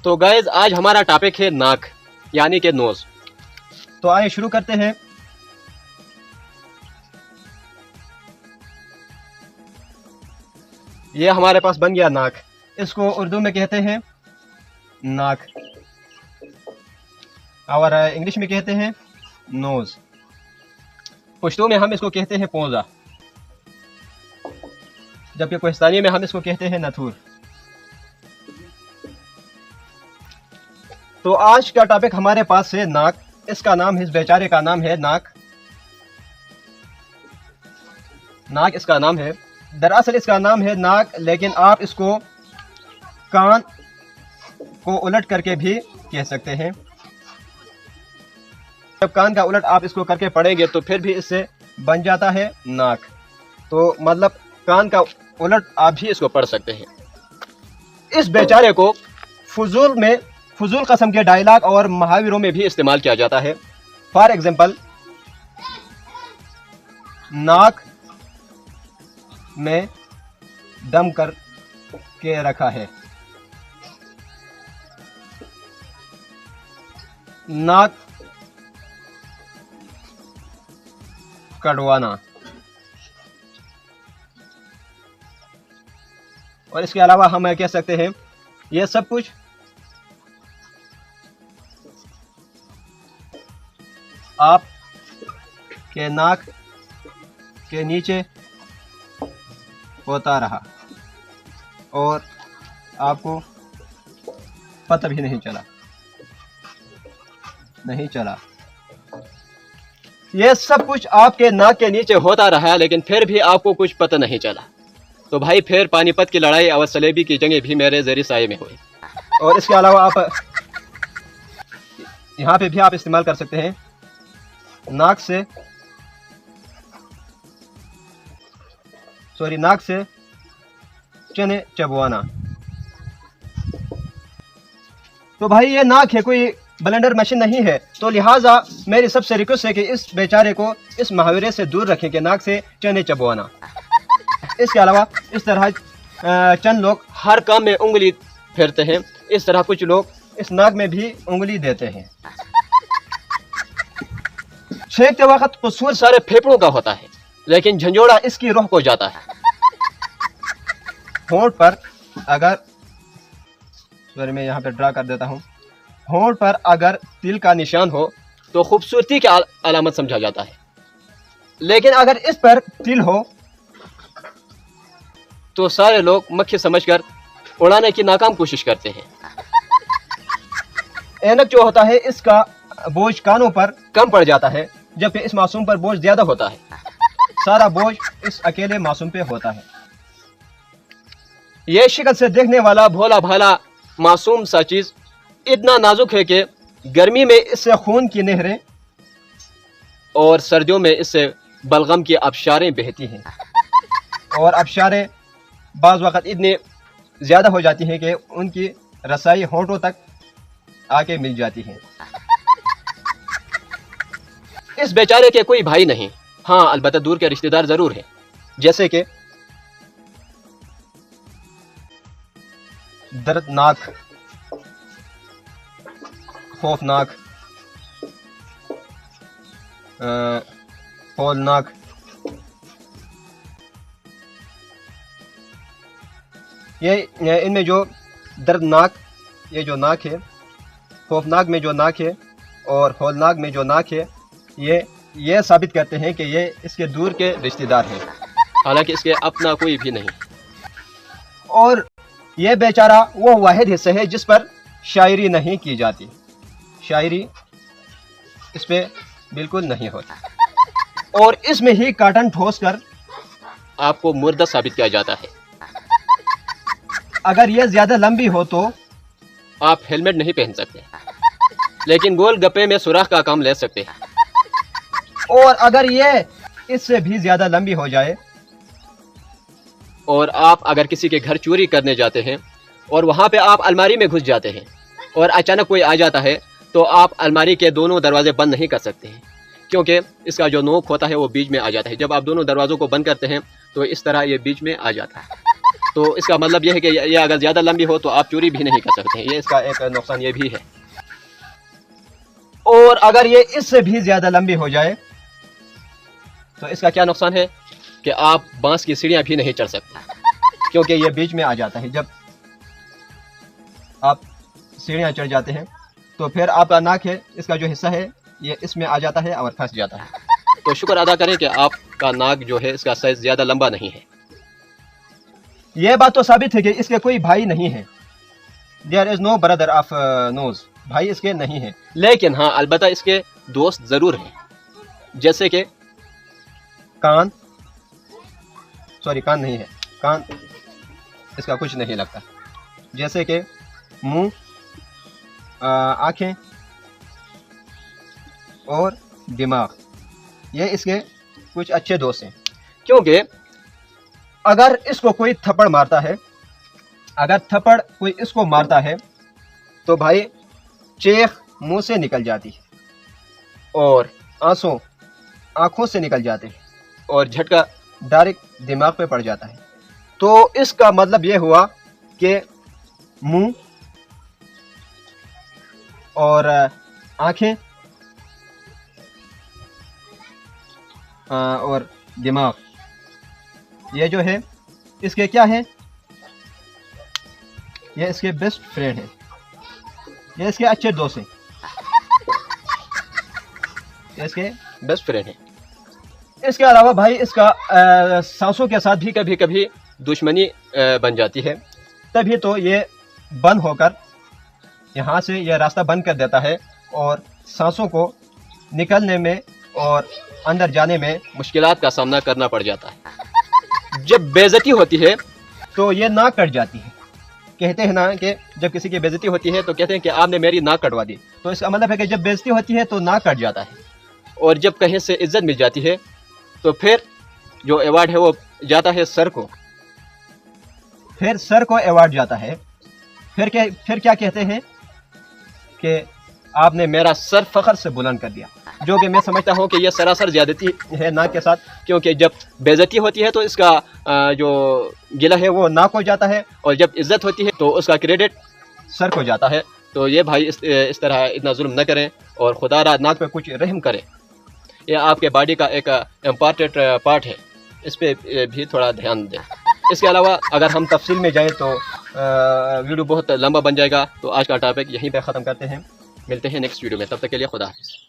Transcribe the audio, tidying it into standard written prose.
तो गाइज आज हमारा टॉपिक है नाक यानी कि नोज। तो आइए शुरू करते हैं। ये हमारे पास बन गया नाक। इसको उर्दू में कहते हैं नाक और इंग्लिश में कहते हैं नोज। पश्तो में हम इसको कहते हैं पोंजा, जबकि कोहिस्तानी में हम इसको कहते हैं नथुर। तो आज का टॉपिक हमारे पास है नाक। इसका नाम है, इस बेचारे का नाम है नाक। नाक इसका नाम है। दरअसल इसका नाम है नाक, लेकिन आप इसको कान को उलट करके भी कह सकते हैं। जब कान का उलट आप इसको करके पढ़ेंगे तो फिर भी इससे बन जाता है नाक। तो मतलब कान का उलट आप भी इसको पढ़ सकते हैं। इस बेचारे को फजूल कस्म के डायलॉग और मुहावरों में भी इस्तेमाल किया जाता है। फॉर एग्जाम्पल, नाक में दम कर के रखा है, नाक कटवाना। और इसके अलावा हम कह सकते हैं यह सब कुछ आप के नाक के नीचे होता रहा और आपको पता भी नहीं चला। ये सब कुछ आपके नाक के नीचे होता रहा, लेकिन फिर भी आपको कुछ पता नहीं चला। तो भाई फिर पानीपत की लड़ाई और सलेबी की जंगें भी मेरे ज़ेरे साये में हुई। और इसके अलावा आप यहाँ पे भी आप इस्तेमाल कर सकते हैं नाक से चने चबवाना। तो भाई ये नाक है, कोई ब्लेंडर मशीन नहीं है। तो लिहाजा मेरी सबसे रिक्वेस्ट है कि इस बेचारे को इस मुहावरे से दूर रखें कि नाक से चने चबवाना। इसके अलावा इस तरह चंद लोग हर काम में उंगली फेरते हैं, इस तरह कुछ लोग इस नाक में भी उंगली देते हैं। छेकते वक्त कसूर सारे फेफड़ों का होता है, लेकिन झंझोड़ा इसकी रूह को जाता है। होंठ पर अगर मैं यहाँ पे ड्रा कर देता हूँ, होंठ पर अगर तिल का निशान हो तो खूबसूरती की अलामत समझा जाता है, लेकिन अगर इस पर तिल हो तो सारे लोग मक्खी समझकर उड़ाने की नाकाम कोशिश करते हैं। ऐनक जो होता है इसका बोझ कानों पर कम पड़ जाता है, जबकि इस मासूम पर बोझ ज्यादा होता है। सारा बोझ इस अकेले मासूम पे होता है। यह शक्ल से देखने वाला भोला भाला मासूम सा चीज इतना नाजुक है कि गर्मी में इससे खून की नहरें और सर्दियों में इससे बलगम की आबशारें बहती हैं। और आबशारें बाज़ वक़्त इतनी ज़्यादा हो जाती हैं कि उनकी रसाई होंठों तक आके मिल जाती है। इस बेचारे के कोई भाई नहीं, हाँ अलबत्ता दूर के रिश्तेदार जरूर हैं, जैसे कि दर्दनाक, खौफनाक, हौलनाक, ये इनमें जो दर्दनाक ये जो नाक है, खौफनाक में जो नाक है और हौलनाक में जो नाक है, ये साबित करते हैं कि ये इसके दूर के रिश्तेदार हैं, हालांकि इसके अपना कोई भी नहीं। और ये बेचारा वो वाहिद हिस्सा है जिस पर शायरी नहीं की जाती। शायरी इस पे बिल्कुल नहीं होती और इसमें ही काटन ठोस कर आपको मुर्दा साबित किया जाता है। अगर ये ज्यादा लंबी हो तो आप हेलमेट नहीं पहन सकते, लेकिन गोल गप्पे में सुराख का काम ले सकते हैं। और अगर ये इससे भी ज्यादा लंबी हो जाए और आप अगर किसी के घर चोरी करने जाते हैं और वहां पे आप अलमारी में घुस जाते हैं और अचानक कोई आ जाता है, तो आप अलमारी के दोनों दरवाजे बंद नहीं कर सकते हैं, क्योंकि इसका जो नोक होता है वो बीच में आ जाता है। जब आप दोनों दरवाजों को बंद करते हैं तो इस तरह ये बीच में आ जाता है। तो इसका मतलब यह है कि ये अगर ज़्यादा लंबी हो तो आप चोरी भी नहीं कर सकते हैं। ये इसका एक नुकसान ये भी है। और अगर ये इससे भी ज़्यादा लंबी हो जाए तो इसका क्या नुकसान है कि आप बांस की सीढ़ियाँ भी नहीं चढ़ सकते, क्योंकि ये बीच में आ जाता है। जब आप सीढ़ियाँ चढ़ जाते हैं तो फिर आपका नाक है, इसका जो हिस्सा है ये इसमें आ जाता है और फंस जाता है। तो शुक्र अदा करें कि आपका नाक जो है इसका साइज ज़्यादा लंबा नहीं है। यह बात तो साबित है कि इसके कोई भाई नहीं है। There is no brother of nose, भाई इसके नहीं है। लेकिन हाँ, अलबत्ता इसके दोस्त ज़रूर हैं, जैसे कि कान, सॉरी कान नहीं है, कान इसका कुछ नहीं लगता। जैसे कि मुंह, आँखें और दिमाग, ये इसके कुछ अच्छे दोस्त हैं। क्योंकि अगर इसको कोई थप्पड़ मारता है, अगर थप्पड़ कोई इसको मारता है तो भाई चेख मुंह से निकल जाती है और आंसू आंखों से निकल जाते हैं और झटका डायरेक्ट दिमाग पे पड़ जाता है। तो इसका मतलब ये हुआ कि मुंह और आंखें और दिमाग, ये जो है इसके क्या है, ये इसके बेस्ट फ्रेंड हैं, ये इसके अच्छे दोस्त हैं, ये इसके बेस्ट फ्रेंड है। इसके अलावा भाई इसका सांसों के साथ भी कभी कभी दुश्मनी बन जाती है। तभी तो ये बंद होकर यहाँ से ये रास्ता बंद कर देता है और सांसों को निकलने में और अंदर जाने में मुश्किलात का सामना करना पड़ जाता है। जब बेइज्जती होती है तो ये नाक कट जाती है। कहते हैं ना कि जब किसी की बेइज्जती होती है तो कहते हैं कि आपने मेरी नाक कटवा दी। तो इसका मतलब है कि जब बेइज्जती होती है तो नाक कट जाता है। और जब कहीं से इज्जत मिल जाती है तो फिर जो अवार्ड है वो जाता है सर को। फिर सर को अवार्ड जाता है। फिर क्या कहते हैं कि आपने मेरा सर फख्र से बुलंद कर दिया, जो कि मैं समझता हूँ कि यह सरासर ज्यादती है नाक के साथ। क्योंकि जब बेइज्जती होती है तो इसका जो गिला है वो नाक को जाता है और जब इज्जत होती है तो उसका क्रेडिट सर को जाता है। तो ये भाई इस तरह इतना जुल्म न करें और खुदा नाक पे कुछ रहम करें। यह आपके बॉडी का एक इम्पॉर्टेंट पार्ट है, इस पर भी थोड़ा ध्यान दें। इसके अलावा अगर हम तफसील में जाएं तो वीडियो बहुत लंबा बन जाएगा। तो आज का टॉपिक यहीं पे ख़त्म करते हैं। मिलते हैं नेक्स्ट वीडियो में, तब तक के लिए खुदा हाफिज़।